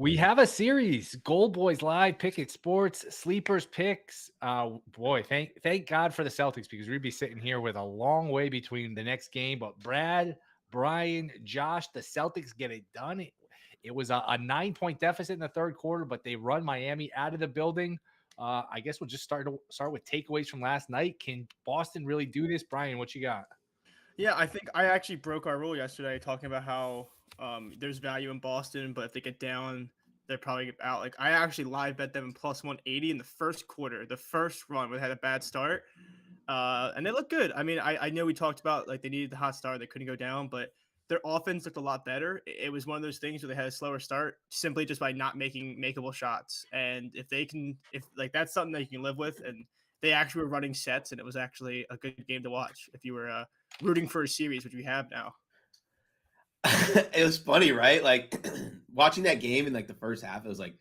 We have a series, Goldboys Live, Pick It Sports, Sleepers Picks. Boy, thank God for the Celtics because we'd be sitting here with a long way between the next game. But Brad, Brian, Josh, the Celtics get it done. It was a 9-point deficit in the third quarter, but they run Miami out of the building. I guess we'll just start with takeaways from last night. Can Boston really do this? Brian, what you got? Yeah, I think I actually broke our rule yesterday talking about how there's value in Boston, but if they get down, they're probably out. Like I actually live bet them in plus 180 in the first quarter, the first run where they had a bad start. And they look good. I mean, I know we talked about like they needed the hot start, they couldn't go down, but their offense looked a lot better. It was one of those things where they had a slower start simply just by not making makeable shots. And if like that's something that you can live with, and they actually were running sets, and it was actually a good game to watch if you were rooting for a series, which we have now. It was funny, right? Like watching that game in like the first half, it was like,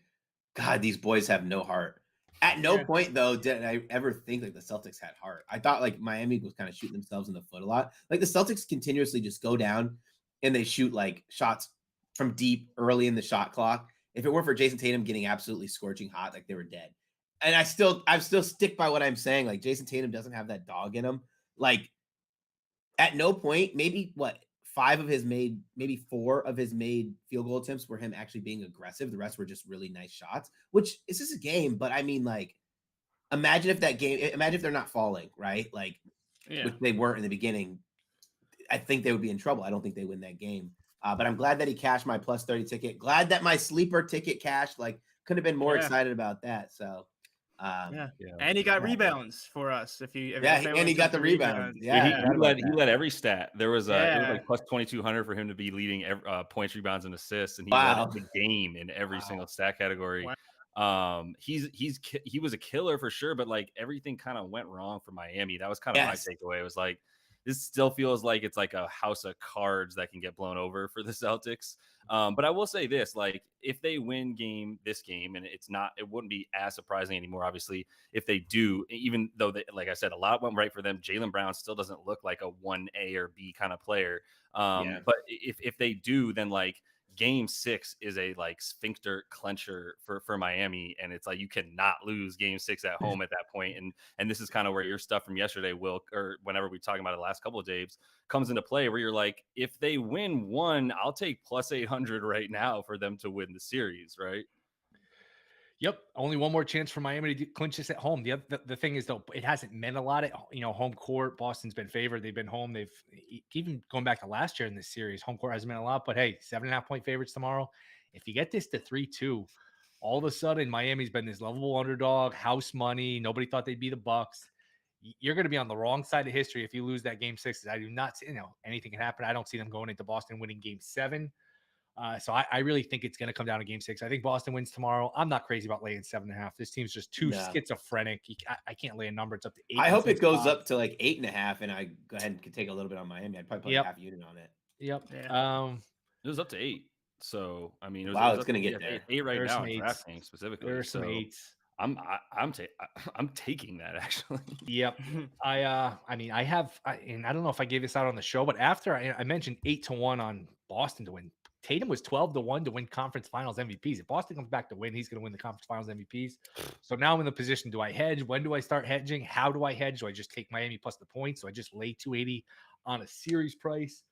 God, these boys have no heart. At no point though did I ever think like the Celtics had heart. I thought like Miami was kind of shooting themselves in the foot a lot. Like the Celtics continuously just go down and they shoot like shots from deep early in the shot clock. If it weren't for Jason Tatum getting absolutely scorching hot, like they were dead. And I still stick by what I'm saying. Like Jason Tatum doesn't have that dog in him. Like at no point, maybe what 4 of his made field goal attempts were him actually being aggressive. The rest were just really nice shots, which is just a game. But I mean, like, imagine if they're not falling, right? Like, which they weren't in the beginning. I think they would be in trouble. I don't think they win that game. But I'm glad that he cashed my plus 30 ticket. Glad that my sleeper ticket cashed. Like, couldn't have been more excited about that. So, and he got rebounds for us. If he got the rebounds. He led every stat. It was like plus 2,200 for him to be leading points, rebounds, and assists, and he led the game in every single stat category. Wow. He was a killer for sure, but like everything kind of went wrong for Miami. That was kind of my takeaway. It was like this still feels like it's like a house of cards that can get blown over for the Celtics. But I will say this, like if they win this game, and it wouldn't be as surprising anymore, obviously, if they do, even though like I said, a lot went right for them. Jaylen Brown still doesn't look like a 1A or B kind of player. But if they do, then like Game 6 is a like sphincter clencher for Miami, and it's like you cannot lose Game 6 at home at that point. And this is kind of where your stuff from yesterday, Will, or whenever we talking about it the last couple of days, comes into play. Where you're like, if they win one, I'll take plus 800 right now for them to win the series, right? Yep, only one more chance for Miami to clinch this at home. The thing is, though, it hasn't meant a lot. Home court, Boston's been favored. They've been home. They've even going back to last year in this series, home court hasn't meant a lot. But hey, 7.5-point favorites tomorrow. If you get this to 3-2, all of a sudden Miami's been this lovable underdog, house money. Nobody thought they'd be the Bucks. You're going to be on the wrong side of history if you lose that Game 6. I do not see, anything can happen. I don't see them going into Boston winning Game 7. So I really think it's going to come down to Game 6. I think Boston wins tomorrow. I'm not crazy about laying 7.5. This team's just too schizophrenic. I can't lay a number. It's up to 8. I hope it goes up to like 8.5, and I go ahead and take a little bit on Miami. I'd probably put a half unit on it. Yep. Yeah. It was up to 8. So I mean, it's going to get there. 8 right now. DraftKings specifically. There's some 8s. I'm taking that actually. Yep. I mean, and I don't know if I gave this out on the show, but after I mentioned 8-1 on Boston to win. Tatum was 12-1 to win conference finals MVPs. If Boston comes back to win, he's going to win the conference finals MVPs. So now I'm in the position, do I hedge? When do I start hedging? How do I hedge? Do I just take Miami plus the points? So I just lay 280 on a series price.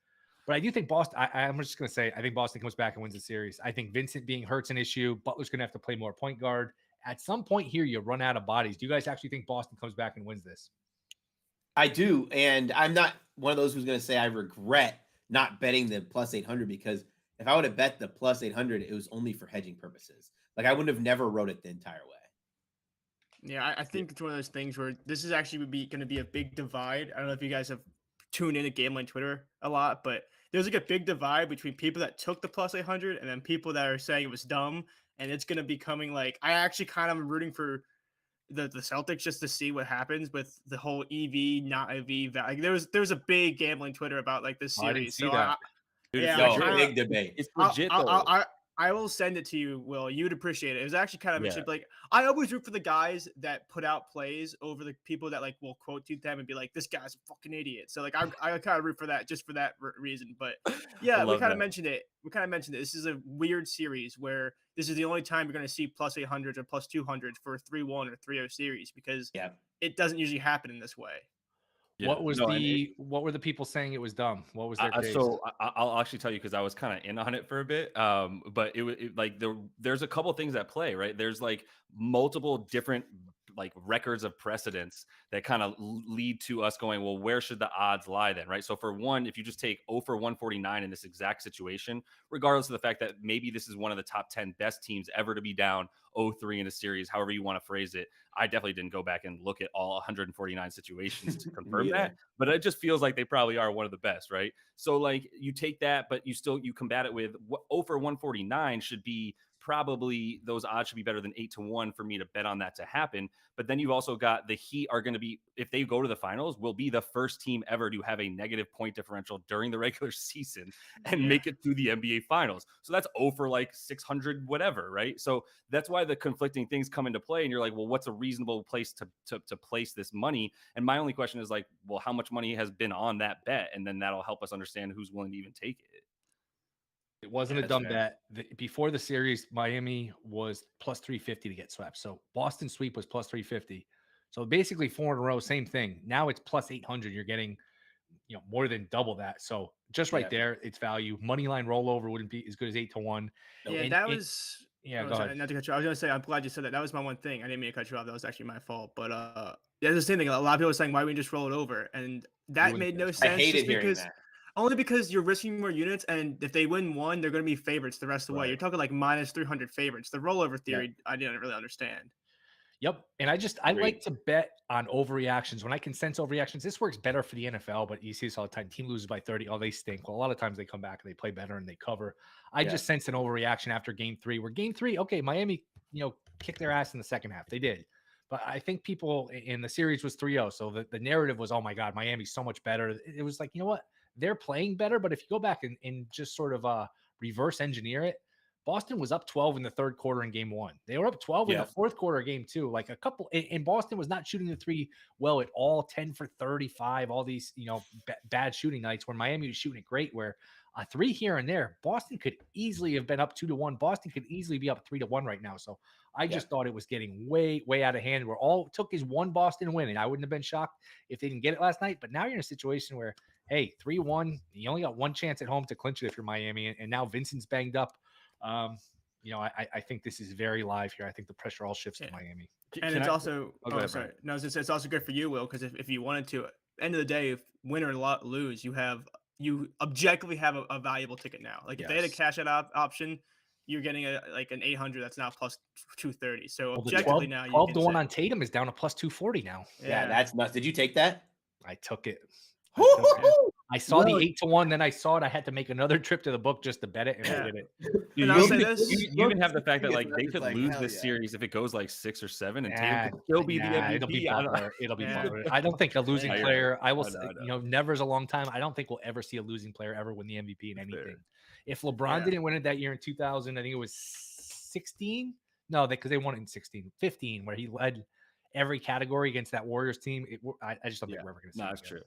But I do think Boston, I'm just going to say, I think Boston comes back and wins the series. I think Vincent being hurt's an issue. Butler's going to have to play more point guard. At some point here, you run out of bodies. Do you guys actually think Boston comes back and wins this? I do. And I'm not one of those who's going to say I regret not betting the plus 800 because if I would have bet the plus 800, it was only for hedging purposes. Like I wouldn't have never wrote it the entire way. Yeah, I think it's one of those things where this is actually going to be a big divide. I don't know if you guys have tuned in to Gambling Twitter a lot, but there's like a big divide between people that took the plus 800 and then people that are saying it was dumb. And it's going to be coming like, I actually kind of am rooting for the Celtics just to see what happens with the whole EV, not EV. Like there was a big Gambling Twitter about like this series. I didn't see that. Dude, big debate. It's legit though. I will send it to you, Will. You'd appreciate it. It was actually kind of Yeah. interesting. Like, I always root for the guys that put out plays over the people that like will quote tweet them and be like, "This guy's a fucking idiot." So like, I kind of root for that just for that reason. But yeah, we kind of mentioned it. This is a weird series where this is the only time you're going to see plus 800s or plus 200s for a 3-1 or 3-0 series because it doesn't usually happen in this way. Yeah. What were the people saying it was dumb? What was their case? So I'll actually tell you because I was kind of in on it for a bit. But like there's a couple things at play, right? There's like multiple different like records of precedence that kind of lead to us going, well, where should the odds lie then, right? So for one, if you just take 0 for 149 in this exact situation, regardless of the fact that maybe this is one of the top 10 best teams ever to be down 0-3 in a series, however you want to phrase it, I definitely didn't go back and look at all 149 situations to confirm that, but it just feels like they probably are one of the best, right? So like you take that, but you combat it with 0 for 149 should be probably those odds should be better than 8-1 for me to bet on that to happen. But then you've also got the Heat are going to be, if they go to the finals, will be the first team ever to have a negative point differential during the regular season and make it to the NBA finals. So that's 0 for like 600, whatever, right? So that's why the conflicting things come into play. And you're like, well, what's a reasonable place to place this money? And my only question is like, well, how much money has been on that bet? And then that'll help us understand who's willing to even take it. It wasn't a dumb bet. Before the series, Miami was plus 350 to get swept. So Boston sweep was plus 350. So basically 4 in a row, same thing. Now it's plus 800. You're getting, more than double that. So just right there, it's value. Money line rollover wouldn't be as good as 8-1. Yeah, go ahead. Not to cut you. I was gonna say I'm glad you said that. That was my one thing. I didn't mean to cut you off. That was actually my fault. But yeah, the same thing. A lot of people are saying, why wouldn't you just roll it over? And that made no sense. I hated hearing that. Only because you're risking more units, and if they win one, they're going to be favorites the rest of the way. You're talking like minus 300 favorites. The rollover theory, I didn't really understand. Yep. And I like to bet on overreactions. When I can sense overreactions, this works better for the NFL, but you see this all the time. Team loses by 30. Oh, they stink. Well, a lot of times they come back and they play better and they cover. I just sense an overreaction after game 3, where game 3, okay, Miami, kicked their ass in the second half. They did. But I think people in the series was 3-0. So the narrative was, oh my God, Miami's so much better. It was like, you know what? They're playing better. But if you go back and just sort of reverse engineer it, Boston was up 12 in the third quarter in game 1. They were up 12 in the fourth quarter of game 2. Like a couple, and Boston was not shooting the 3 well at all. 10 for 35, all these, bad shooting nights where Miami was shooting it great, where a 3 here and there, Boston could easily have been up 2-1. Boston could easily be up 3-1 right now. So I just thought it was getting way, way out of hand, where all it took is one Boston win. And I wouldn't have been shocked if they didn't get it last night. But now you're in a situation where, hey, 3-1, you only got one chance at home to clinch it if you're Miami. And now Vincent's banged up. I think this is very live here. I think the pressure all shifts to Miami. And it's also, sorry. No, it's also good for you, Will, because if you wanted to, end of the day, if win or lose, you objectively have a valuable ticket now. Like if they had a cash out option, you're getting an 800 that's now plus 230. So objectively now, 12-1 on Tatum is down to plus 240 now. Yeah, that's nuts. Did you take that? I took it. I saw the 8-1, then I saw it. I had to make another trip to the book just to bet it, and I did it. You even have the fact that like they could lose this series if it goes like 6 or 7, and Tatum could still be the MVP. It'll be Butler. I don't think a losing player. I will say, never is a long time. I don't think we'll ever see a losing player ever win the MVP in anything. If LeBron didn't win it that year in 2000, I think it was 16. No, because they won it in 15, where he led every category against that Warriors team. I just don't think we're ever going to see. No, that's true.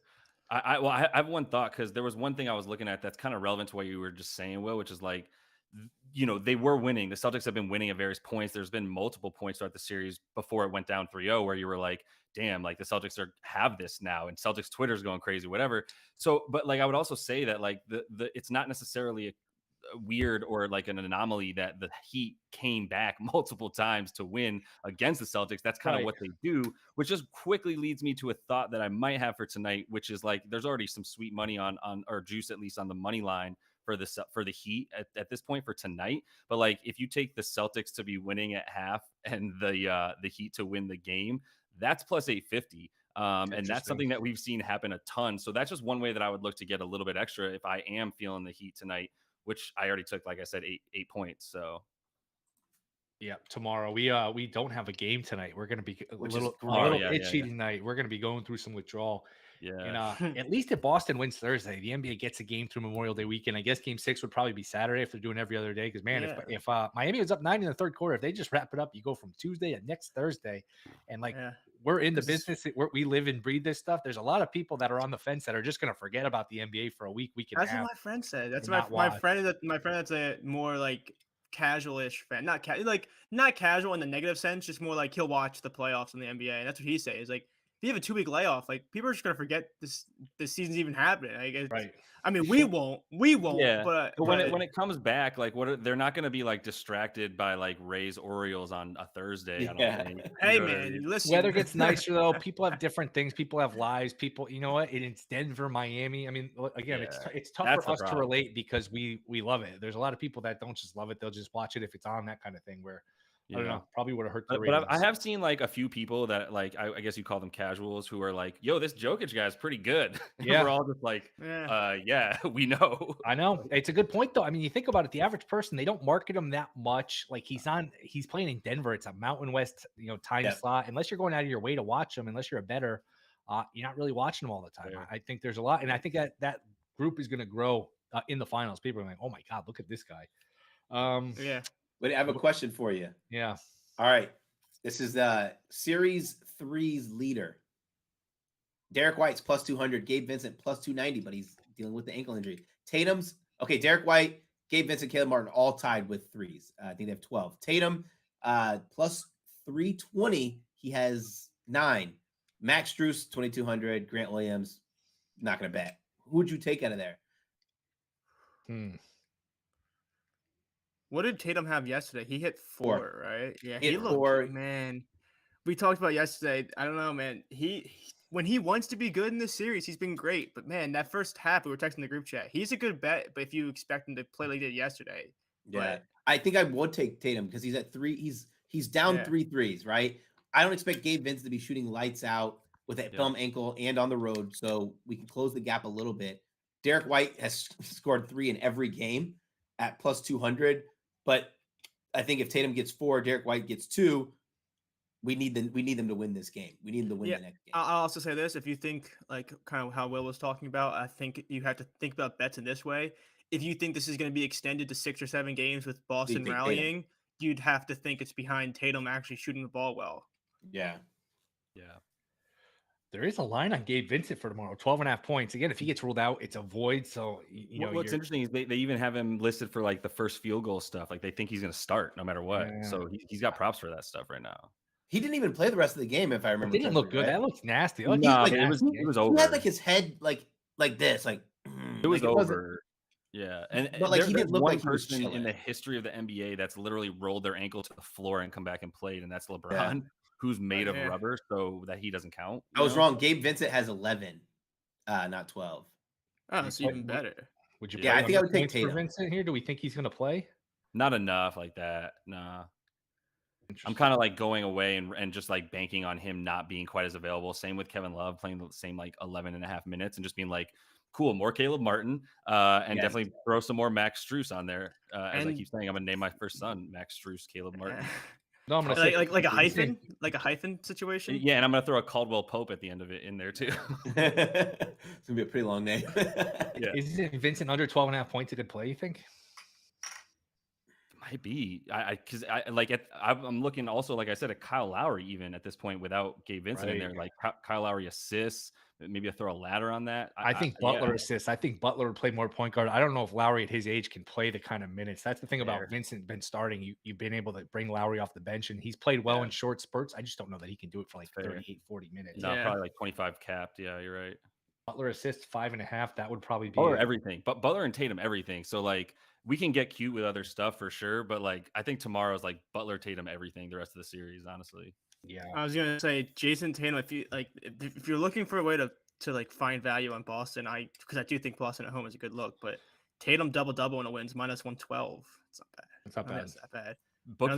I have one thought, because there was one thing I was looking at that's kind of relevant to what you were just saying, Will, which is like, they were winning. The Celtics have been winning at various points. There's been multiple points throughout the series before it went down 3-0 where you were like, damn, like the Celtics have this now, and Celtics Twitter's going crazy, whatever. So, but like I would also say that like it's not necessarily a weird or like an anomaly that the Heat came back multiple times to win against the Celtics. That's kind of what they do, which just quickly leads me to a thought that I might have for tonight, which is like there's already some sweet money on or juice, at least on the money line for the Heat at this point for tonight. But like if you take the Celtics to be winning at half and the Heat to win the game, that's plus 850. And that's something that we've seen happen a ton. So that's just one way that I would look to get a little bit extra if I am feeling the Heat tonight, which I already took, like I said, eight points. So Yeah, tomorrow we don't have a game tonight. We're gonna be a Which is little yeah, itchy yeah. tonight. We're gonna be going through some withdrawal. And Yeah. at least if Boston wins Thursday, the NBA gets a game through Memorial Day weekend. I guess Game 6 would probably be Saturday if they're doing every other day. Because man, Yeah. if Miami was up 9 in the third quarter, if they just wrap it up, you go from Tuesday to next Thursday, and like we're in the business, we live and breathe this stuff. There's a lot of people that are on the fence that are just gonna forget about the NBA for a week and That's a half. what my friend said. That's and my friend. My friend that's a more like casual-ish fan, not not casual in the negative sense, just more like he'll watch the playoffs in the NBA, and that's what he says. Like, if you have a 2-week layoff, like people are just gonna forget this season's even happening. Like, Right. I mean, we won't, Yeah, but when it comes back, like they're not going to be like distracted by like Rays Orioles on a Thursday. I don't think. Hey You know what I man, mean? listen. Weather gets nicer though. People have different things. People have lives. People, you know what? It's Denver, Miami. I mean, again, it's tough that's for the us to problem. relate because we love it. There's a lot of people that don't just love it; they'll just watch it if it's on, that kind of thing. Where I don't know, probably would have hurt the ratings. But I have seen like a few people that like I guess you call them casuals who are like, "Yo, this Jokic guy is pretty good." Yeah. We're all just like, yeah, we know. I know. It's a good point though. I mean, you think about it, the average person, they don't market him that much. Like he's playing in Denver. It's a Mountain West, time slot. Unless you're going out of your way to watch him, unless you're a bettor, you're not really watching him all the time. Yeah. I think there's a lot, and I think that group is going to grow in the finals. People are like, "Oh my God, look at this guy." Yeah. Wait, I have a question for you. Yeah. All right. This is the Series 3's leader. Derek White's plus 200, Gabe Vincent plus 290, but he's dealing with the ankle injury. Tatum's, okay, Derek White, Gabe Vincent, Caleb Martin, all tied with threes. I think they have 12. Tatum, plus 320, he has 9. Max Strus, 2,200. Grant Williams, not going to bet. Who would you take out of there? What did Tatum have yesterday? He hit 4, right? Yeah, he looked 4. Man, we talked about yesterday. I don't know, man. He when he wants to be good in this series, he's been great. But man, that first half, we were texting the group chat. He's a good bet, but if you expect him to play like he did yesterday, yeah, I think I would take Tatum because he's at 3. He's down 3 threes, right? I don't expect Gabe Vincent to be shooting lights out with that thumb ankle and on the road, so we can close the gap a little bit. Derek White has scored 3 in every game at plus 200, but I think if Tatum gets 4, Derek White gets 2. We need them to win this game. We need them to win the next game. I'll also say this: if you think like kind of how Will was talking about, I think you have to think about bets in this way. If you think this is going to be extended to 6 or 7 games with Boston rallying, you'd have to think it's behind Tatum actually shooting the ball well. Yeah. There is a line on Gabe Vincent for tomorrow, 12.5 points. Again, if he gets ruled out, it's a void. So, what's interesting is they even have him listed for like the first field goal stuff. Like they think he's going to start no matter what. Yeah. So he's got props for that stuff right now. He didn't even play the rest of the game, if I remember. It didn't look good. Right? That looks nasty. No, it was over. He had like his head like this, like it was over. Yeah, but like he didn't look one like person in the history of the NBA that's literally rolled their ankle to the floor and come back and played, and that's LeBron, who's made of rubber, so that he doesn't count. I was wrong. Gabe Vincent has 11, not 12. Oh, it's even better. Would you? Yeah, I think I would take Tatum. Vincent here. Do we think he's going to play? Not enough like that. Nah. I'm kind of like going away and just like banking on him not being quite as available. Same with Kevin Love playing the same like 11.5 minutes and just being like, cool, more Caleb Martin and definitely throw some more Max Strus on there. As I keep saying, I'm gonna name my first son Max Strus, Caleb Martin. No, I'm gonna say like a hyphen situation. Yeah, and I'm gonna throw a Caldwell Pope at the end of it in there too. It's gonna be a pretty long name. Isn't Vincent under 12.5 points a good play, you think? Might be because I'm looking also, like I said, at Kyle Lowry even at this point without Gabe Vincent in there, like Kyle Lowry assists. Maybe I throw a ladder on that. I think Butler assists. I think Butler would play more point guard. I don't know if Lowry at his age can play the kind of minutes. That's the thing about Vincent been starting. You've been able to bring Lowry off the bench, and he's played well in short spurts. I just don't know that he can do it for like 38, 40 minutes. No, probably like 25 capped. Yeah, you're right. Butler assists 5.5. That would probably be Butler everything. But Butler and Tatum everything. So like we can get cute with other stuff for sure. But like I think tomorrow's like Butler, Tatum, everything the rest of the series, honestly. Yeah. I was gonna say Jason Tatum, if you're looking for a way to like find value on Boston, because I do think Boston at home is a good look, but Tatum double in a wins minus 112. It's not bad. It's not bad. It's not bad. I don't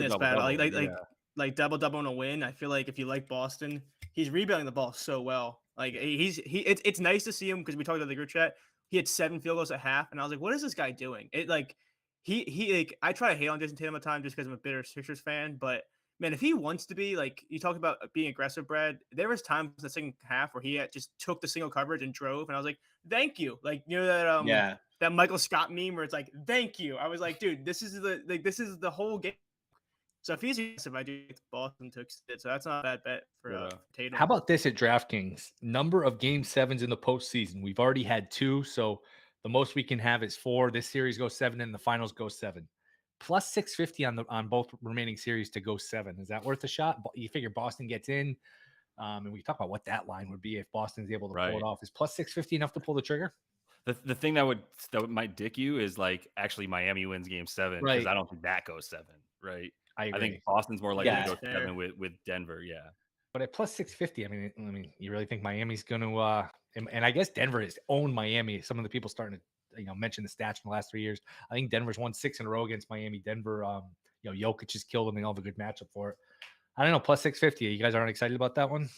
think it's bad. Like double in a win. I feel like if you like Boston, he's rebounding the ball so well. Like it's nice to see him because we talked about the group chat. He had 7 field goals at half, and I was like, what is this guy doing? he like I try to hate on Jason Tatum at times just because I'm a bitter Sixers fan, but man, if he wants to be like you talk about being aggressive, Brad, there was times in the second half where he just took the single coverage and drove, and I was like, thank you. Like that that Michael Scott meme where it's like, thank you. I was like, dude, this is the whole game. So if he's aggressive, I do think Boston to extend. So that's not a bad bet for Tatum. How about this at DraftKings? Number of game sevens in the postseason. We've already had 2, so the most we can have is 4. This series goes 7, and the finals go 7. Plus 650 on both remaining series to go 7. Is that worth a shot? You figure Boston gets in, and we can talk about what that line would be if Boston's able to pull it off. Is plus 650 enough to pull the trigger? The thing that might dick you is like actually Miami wins game 7 because I don't think that goes 7, right? I think Boston's more likely to go 7 with Denver, But at plus 650, I mean, you really think Miami's going to? And I guess Denver has owned Miami. Some of the people starting to mention the stats from the last 3 years. I think Denver's won 6 in a row against Miami. Denver, Jokic has killed them, and they'll have a good matchup for it. I don't know, plus 650. You guys aren't excited about that one?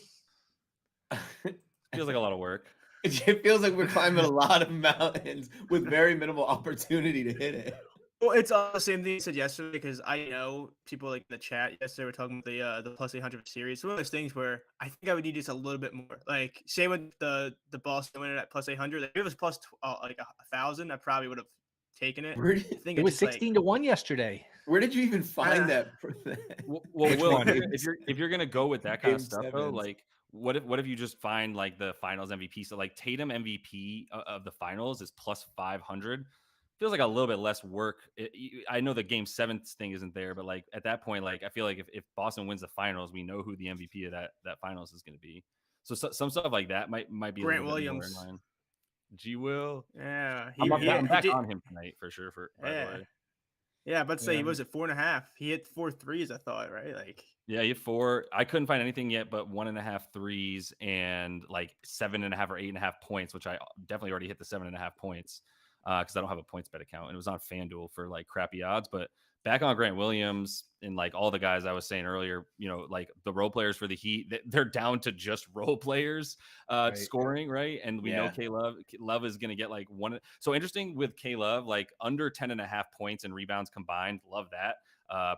Feels like a lot of work. It feels like we're climbing a lot of mountains with very minimal opportunity to hit it. Well, it's all the same thing I said yesterday because I know people like in the chat yesterday were talking about the plus 800 series. So one of those things where I think I would need just a little bit more. Like same with the Boston winner at plus 800. Like, if it was plus like 1,000, I probably would have taken it. It was 16-1 yesterday. Where did you even find that? Well, Will, if you're gonna go with that kind of stuff though, like what if you just find like the finals MVP? So like Tatum MVP of the finals is plus 500. Feels like a little bit less work. I know the game 7 thing isn't there, but like at that point, like I feel like if Boston wins the finals, we know who the MVP of that finals is going to be. So some stuff like that might be Grant Williams. More in line. G-Will. Yeah, I'm back on him tonight for sure. But say he was at 4.5. He hit 4 threes, I thought, right? Like he hit 4. I couldn't find anything yet, but 1.5 threes and like 7.5 or 8.5 points, which I definitely already hit the 7.5 points. Because I don't have a points bet account, and it was on FanDuel for like crappy odds. But back on Grant Williams and like all the guys I was saying earlier, like the role players for the Heat, they're down to just role players scoring, right? And we know Love is going to get like 1. So interesting with Love, like under 10.5 points and rebounds combined. Love that.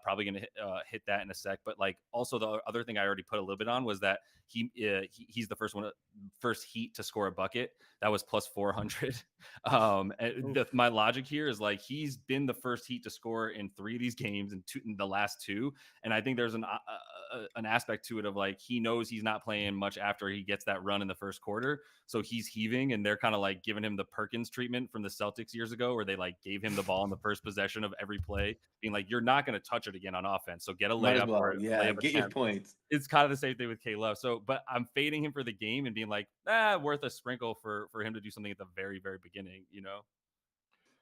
Probably going to hit that in a sec. But like also the other thing I already put a little bit on was that he's the first Heat to score a bucket. That was plus 400. My logic here is like he's been the first Heat to score in 3 of these games and in the last 2. And I think there's an aspect to it of like he knows he's not playing much after he gets that run in the first quarter. So he's heaving, and they're kind of like giving him the Perkins treatment from the Celtics years ago, where they like gave him the ball in the first possession of every play, being like, you're not going to touch it again on offense. So get a layup or layup get your points. It's kind of the same thing with Love. So, but I'm fading him for the game and being like, worth a sprinkle for him to do something at the very, very beginning,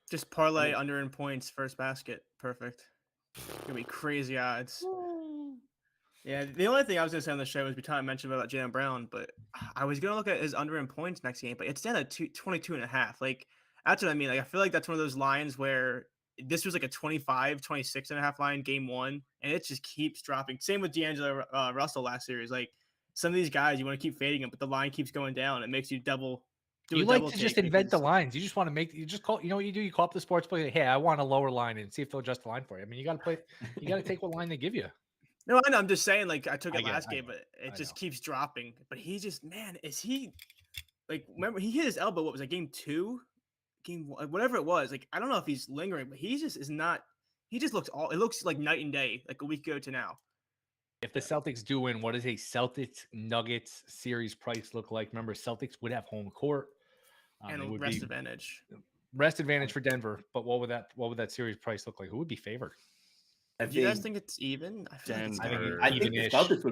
Just parlay under in points, first basket. Perfect. Gonna be crazy odds. Yeah, the only thing I was gonna say on the show was we kind of mentioned about Jaylen Brown, but I was gonna look at his under in points next game, but it's down at 22.5. Like that's what I mean. Like I feel like that's one of those lines where this was like a 26.5 line game 1, and it just keeps dropping. Same with D'Angelo Russell last series. Like some of these guys, you want to keep fading them, but the line keeps going down. It makes you You like to just invent the lines. You just want to you just call, what you do? You call up the sports book. Hey, I want a lower line, and see if they'll adjust the line for you. I mean, you got to take what line they give you. No, I know. I'm just saying, like, I took it last game, but it just keeps dropping. But he just, man, is he, like, remember, he hit his elbow, what was it, game 2? Game 1, whatever it was. Like, I don't know if he's lingering, but he just is not, it looks like night and day, like a week ago to now. If the Celtics do win, what does a Celtics-Nuggets series price look like? Remember, Celtics would have home court. And rest advantage. Rest advantage for Denver, but what would that series price look like? Who would be favored? Do you guys think it's even? I think the Celtics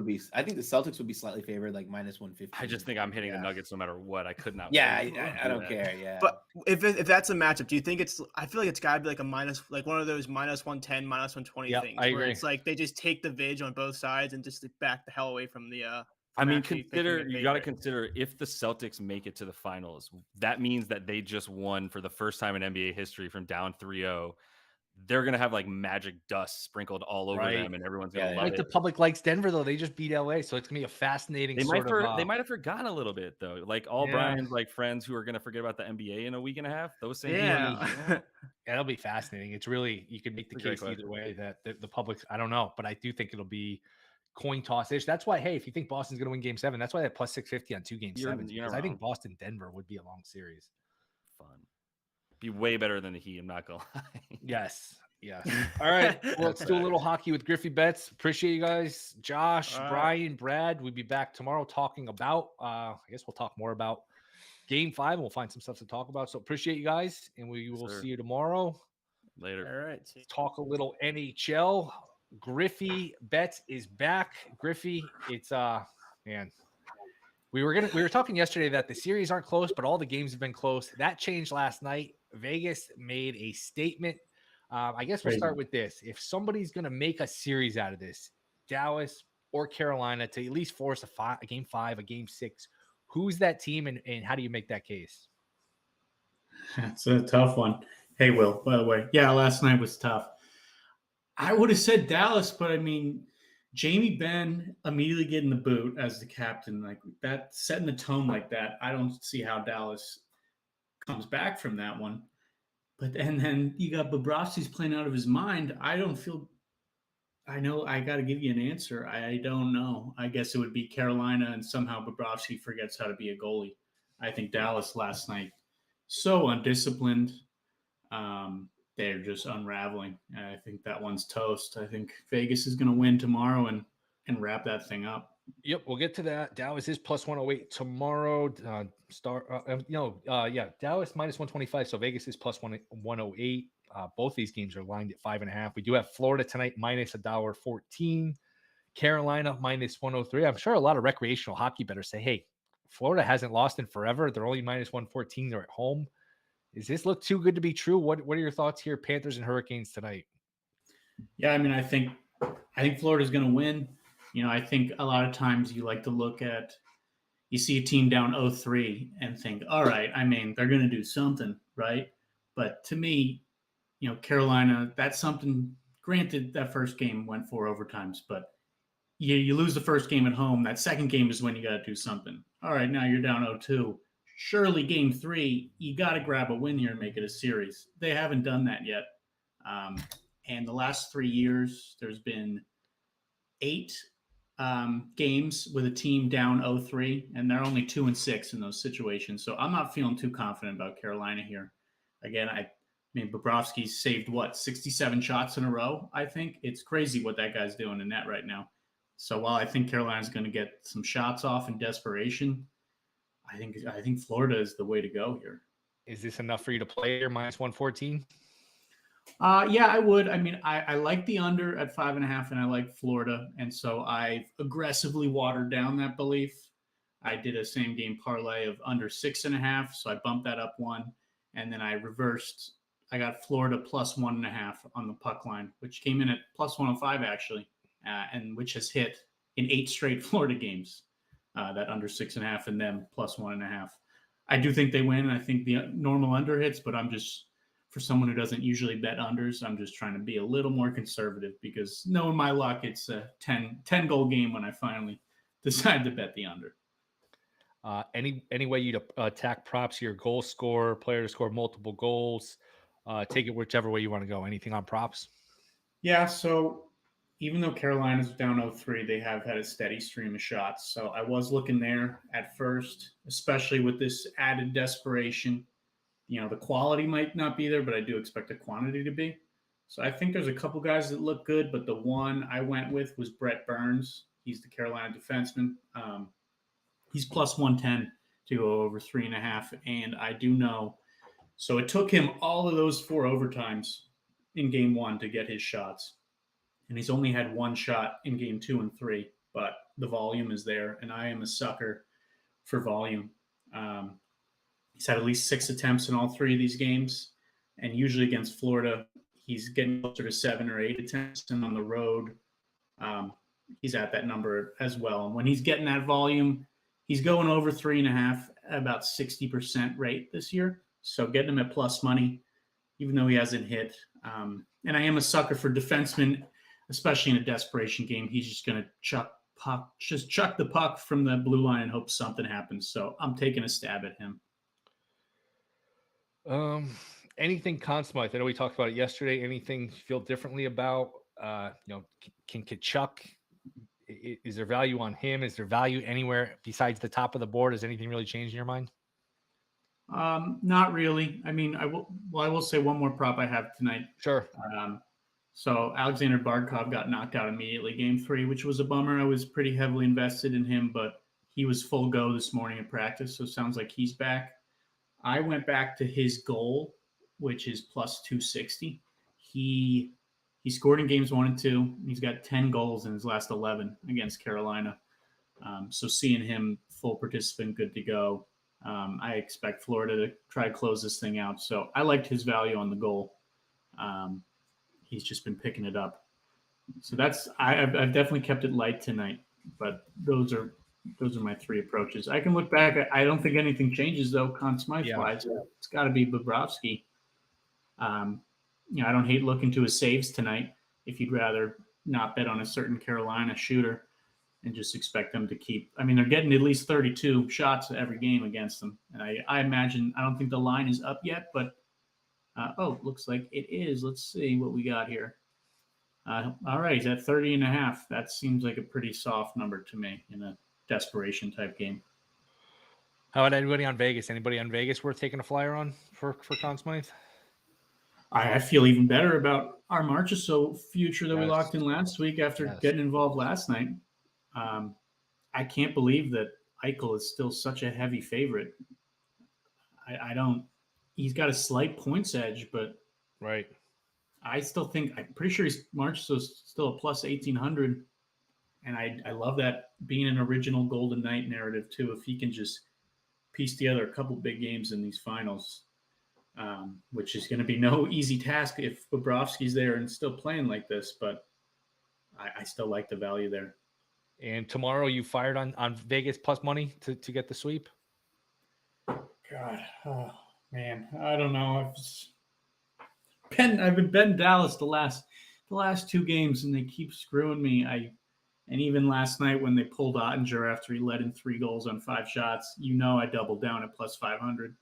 would be slightly favored, like minus 150. I just think I'm hitting the Nuggets no matter what. I could not. I don't care. Yeah. But if that's a matchup, do you think it's? I feel like it's got to be like a minus, like one of those minus 110, minus 120 things. I agree. Where it's like they just take the vig on both sides and just back the hell away from the. I mean, you got to consider if the Celtics make it to the finals, that means that they just won for the first time in NBA history from down 3-0. They're going to have like magic dust sprinkled all over them, and everyone's going to love it. The public likes Denver, though. They just beat LA, so it's going to be a fascinating they might have forgotten a little bit, though. Like all Brian's like friends who are going to forget about the NBA in a week and a half. Those same Yeah, that'll be fascinating. It's really, you can make the case either way that the public, I don't know, but I do think it'll be coin toss-ish. That's why, hey, if you think Boston's going to win game 7, that's why that plus 650 on 2 game 7s, because I think Boston-Denver would be a long series. Fun. Be way better than the Heat, I'm not going to lie. Yes. All right. Well, let's do a little hockey with Griffy Bets. Appreciate you guys. Josh, Brian, Brad. We'll be back tomorrow talking about, I guess we'll talk more about game 5, and we'll find some stuff to talk about. So appreciate you guys, and we will see you tomorrow. Later. All right. Let's talk a little NHL. Griffy Bets is back. Griffy, it's man. We were talking yesterday that the series aren't close, but all the games have been close. That changed last night. Vegas made a statement. I guess we'll start with this. If somebody's going to make a series out of this, Dallas or Carolina, to at least force a game 5, a game 6, who's that team, and how do you make that case? That's a tough one. Hey, Will, by the way. Yeah, last night was tough. I would have said Dallas, but I mean, Jamie Benn immediately getting the boot as the captain, like that, setting the tone like that. I don't see how Dallas comes back from that one. But and then you got Bobrovsky's playing out of his mind. I know I got to give you an answer. I don't know. I guess it would be Carolina, and somehow Bobrovsky forgets how to be a goalie. I think Dallas last night, so undisciplined. They're just unraveling. I think that one's toast. I think Vegas is going to win tomorrow and wrap that thing up. Yep, we'll get to that. Dallas is plus 108 tomorrow. Dallas minus 125. So Vegas is plus 108. Both these games are lined at 5.5. We do have Florida tonight minus $1.14. Carolina minus 103. I'm sure a lot of recreational hockey bettors say, hey, Florida hasn't lost in forever. They're only minus 114. They're at home. Does this look too good to be true? What are your thoughts here, Panthers and Hurricanes tonight? Yeah, I mean, I think Florida's going to win. You know, I think a lot of times you like to look at, you see a team down 0-3 and think, all right, I mean, they're going to do something, right? But to me, you know, Carolina, that's something, granted that first game went 4 overtimes, but you lose the first game at home. That second game is when you got to do something. All right, now you're down 0-2. Surely game 3, you got to grab a win here and make it a series. They haven't done that yet. And the last 3 years, there's been 8 games with a team down 0-3, and they're only 2-6 in those situations. So I'm not feeling too confident about Carolina here. Again, I mean, Bobrovsky's saved, 67 shots in a row, I think. It's crazy what that guy's doing in net right now. So while I think Carolina's going to get some shots off in desperation, I think Florida is the way to go here. Is this enough for you to play here, minus 114? Yeah, I would. I mean, I like the under at 5.5, and I like Florida. And so I've aggressively watered down that belief. I did a same game parlay of under 6.5. So I bumped that up 1. And then I reversed. I got Florida plus 1.5 on the puck line, which came in at plus 105 actually, and which has hit in 8 straight Florida games. That under 6.5 and them plus 1.5. I do think they win. I think the normal under hits, but I'm just, for someone who doesn't usually bet unders, I'm just trying to be a little more conservative because knowing my luck, it's a 10 goal game when I finally decide to bet the under. Any way you to attack props here, goal scorer, player to score multiple goals, take it whichever way you want to go. Anything on props? Yeah, so even though Carolina's down 0-3, they have had a steady stream of shots. So I was looking there at first, especially with this added desperation. You know, the quality might not be there, but I do expect the quantity to be. So I think there's a couple guys that look good, but the one I went with was Brett Burns. He's the Carolina defenseman. He's plus 110 to go over 3.5. And I do know, so it took him all of those 4 overtimes in game 1 to get his shots. And he's only had 1 shot in game 2 and 3, but the volume is there. And I am a sucker for volume. He's had at least 6 attempts in all 3 of these games. And usually against Florida, he's getting closer to 7 or 8 attempts. And on the road, he's at that number as well. And when he's getting that volume, he's going over 3.5, about 60% rate this year. So getting him at plus money, even though he hasn't hit. And I am a sucker for defensemen, especially in a desperation game. He's just going to chuck the puck from the blue line and hope something happens. So I'm taking a stab at him. Anything Conn Smythe? I know we talked about it yesterday. Anything you feel differently about? Can Kachuk? Is there value on him? Is there value anywhere besides the top of the board? Has anything really changed in your mind? Not really. I mean, I will say one more prop I have tonight. Sure. So Alexander Barkov got knocked out immediately, game 3, which was a bummer. I was pretty heavily invested in him, but he was full go this morning in practice, so it sounds like he's back. I went back to his goal, which is plus 260. He scored in games 1 and 2. He's got 10 goals in his last 11 against Carolina. So seeing him full participant, good to go. I expect Florida to try to close this thing out. So I liked his value on the goal. He's just been picking it up. So I've definitely kept it light tonight. But those are my 3 approaches. I can look back. I don't think anything changes though. Conn Smythe wise, it's got to be Bobrovsky. I don't hate looking to his saves tonight. If you'd rather not bet on a certain Carolina shooter and just expect them to keep. I mean, they're getting at least 32 shots every game against them, and I imagine. I don't think the line is up yet, but looks like it is. Let's see what we got here. All right, he's at 30.5. That seems like a pretty soft number to me in a desperation type game. How about anybody on Vegas? Anybody on Vegas worth taking a flyer on for Conn Smythe? I feel even better about our Marchessault future that we locked in last week after getting involved last night. I can't believe that Eichel is still such a heavy favorite. I don't. He's got a slight points edge, but right. I'm pretty sure Marchessault's still a plus 1,800, and I love that being an original Golden Knight narrative too. If he can just piece together a couple big games in these finals. Which is going to be no easy task if Bobrovsky's there and still playing like this, but I still like the value there. And tomorrow you fired on Vegas plus money to get the sweep? God, oh man, I don't know. I've been betting Dallas the last 2 games, and they keep screwing me. And even last night when they pulled Ottinger after he let in 3 goals on 5 shots, I doubled down at plus 500.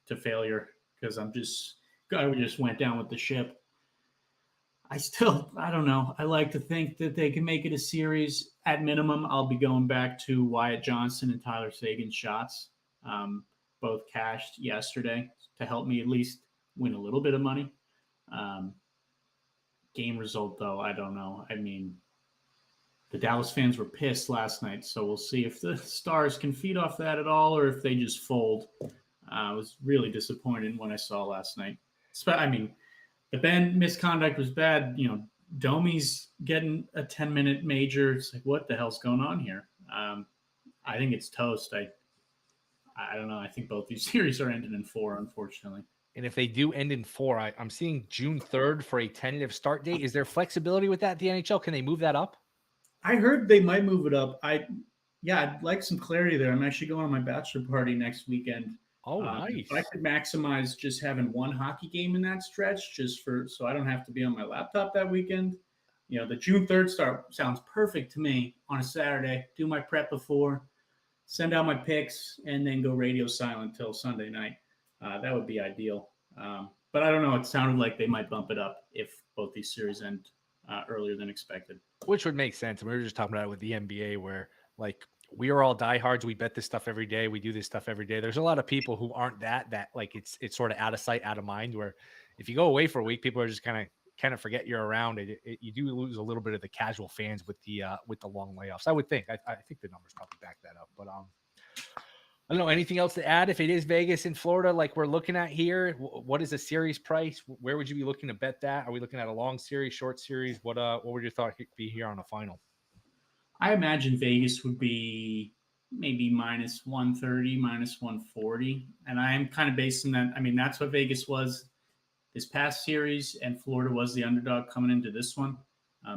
To failure because I just went down with the ship. I don't know. I like to think that they can make it a series. At minimum, I'll be going back to Wyatt Johnson and Tyler Seguin's shots. Both cashed yesterday to help me at least win a little bit of money. Game result, though, I don't know. I mean, the Dallas fans were pissed last night, so we'll see if the Stars can feed off that at all or if they just fold. I was really disappointed in what I saw last night. I mean, the Ben misconduct was bad. Domi's getting a 10-minute major. It's like, what the hell's going on here? I think it's toast. I don't know. I think both these series are ending in 4, unfortunately. And if they do end in 4, I'm seeing June 3rd for a tentative start date. Is there flexibility with that, the NHL? Can they move that up? I heard they might move it up. I'd like some clarity there. I'm actually going on my bachelor party next weekend. Oh, nice. If I could maximize just having 1 hockey game in that stretch, so I don't have to be on my laptop that weekend. The June 3rd start sounds perfect to me on a Saturday. Do my prep before, send out my picks, and then go radio silent till Sunday night. That would be ideal. But I don't know. It sounded like they might bump it up if both these series end earlier than expected. Which would make sense. We were just talking about it with the NBA where, we are all diehards. We bet this stuff every day. We do this stuff every day. There's a lot of people who aren't that it's sort of out of sight, out of mind, where if you go away for a week, people are just kind of forget you're around. You do lose a little bit of the casual fans with the long layoffs. I would think. I think the numbers probably back that up. But I don't know. Anything else to add? If it is Vegas in Florida, like we're looking at here, what is the series price? Where would you be looking to bet that? Are we looking at a long series, short series? What would your thought be here on a final? I imagine Vegas would be maybe minus 130, minus 140. And I am kind of based on that. I mean, that's what Vegas was this past series, and Florida was the underdog coming into this one.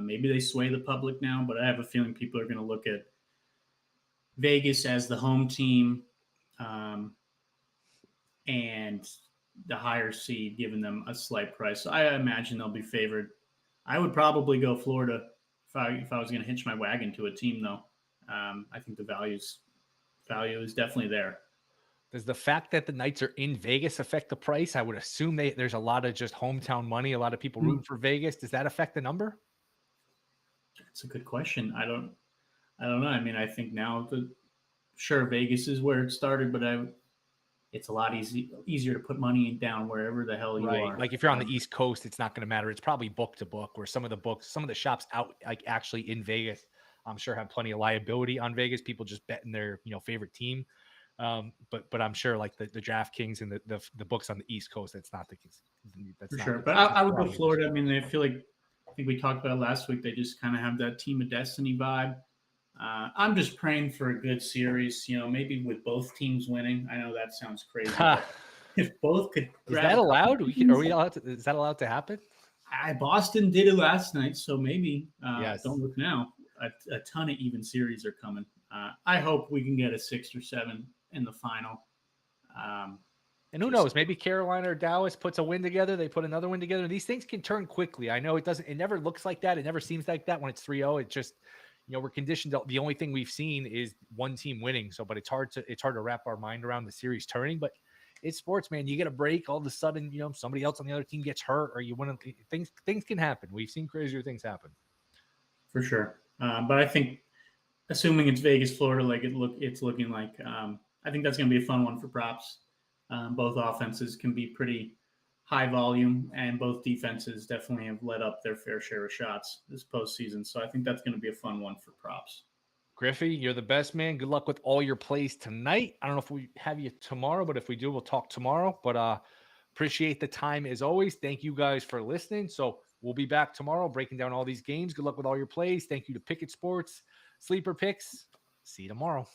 Maybe they sway the public now, but I have a feeling people are going to look at Vegas as the home team and the higher seed, giving them a slight price. So I imagine they'll be favored. I would probably go Florida if I was going to hitch my wagon to a team, though. I think the value is definitely there. Does the fact that the Knights are in Vegas affect the price? I would assume there's a lot of just hometown money, a lot of people rooting for Vegas. Does that affect the number? That's a good question. I don't know. I mean, I think now sure, Vegas is where it started, but it's a lot easier to put money down wherever the hell you are. Like if you're on the East Coast, it's not going to matter. It's probably book to book, where some of the shops out like actually in Vegas, I'm sure have plenty of liability on Vegas. People just betting their favorite team. But I'm sure like the DraftKings and the books on the East Coast, that's not the case. For sure. But I would go Florida. I mean, I think we talked about it last week. They just kind of have that Team of Destiny vibe. I'm just praying for a good series, maybe with both teams winning. I know that sounds crazy. If both could. Is that allowed? Are we allowed to? Is that allowed to happen? Boston did it last night, so maybe. Yes. Don't look now. A ton of even series are coming. I hope we can get a 6 or 7 in the final. And who knows? Maybe Carolina or Dallas puts a win together. They put another win together. These things can turn quickly. I know it doesn't. It never looks like that. It never seems like that when it's 3-0. It just, we're conditioned. The only thing we've seen is one team winning. So, but it's hard to wrap our mind around the series turning. But it's sports, man. You get a break, all of a sudden, somebody else on the other team gets hurt, or you win. Things can happen. We've seen crazier things happen. For sure. But I think, assuming it's Vegas, Florida, like it's looking like, I think that's going to be a fun one for props. Both offenses can be pretty high volume, and both defenses definitely have let up their fair share of shots this postseason. So I think that's going to be a fun one for props. Griffy, you're the best, man. Good luck with all your plays tonight. I don't know if we have you tomorrow, but if we do, we'll talk tomorrow. But appreciate the time as always. Thank you guys for listening. So we'll be back tomorrow breaking down all these games. Good luck with all your plays. Thank you to Pickett Sports, Sleeper Picks. See you tomorrow.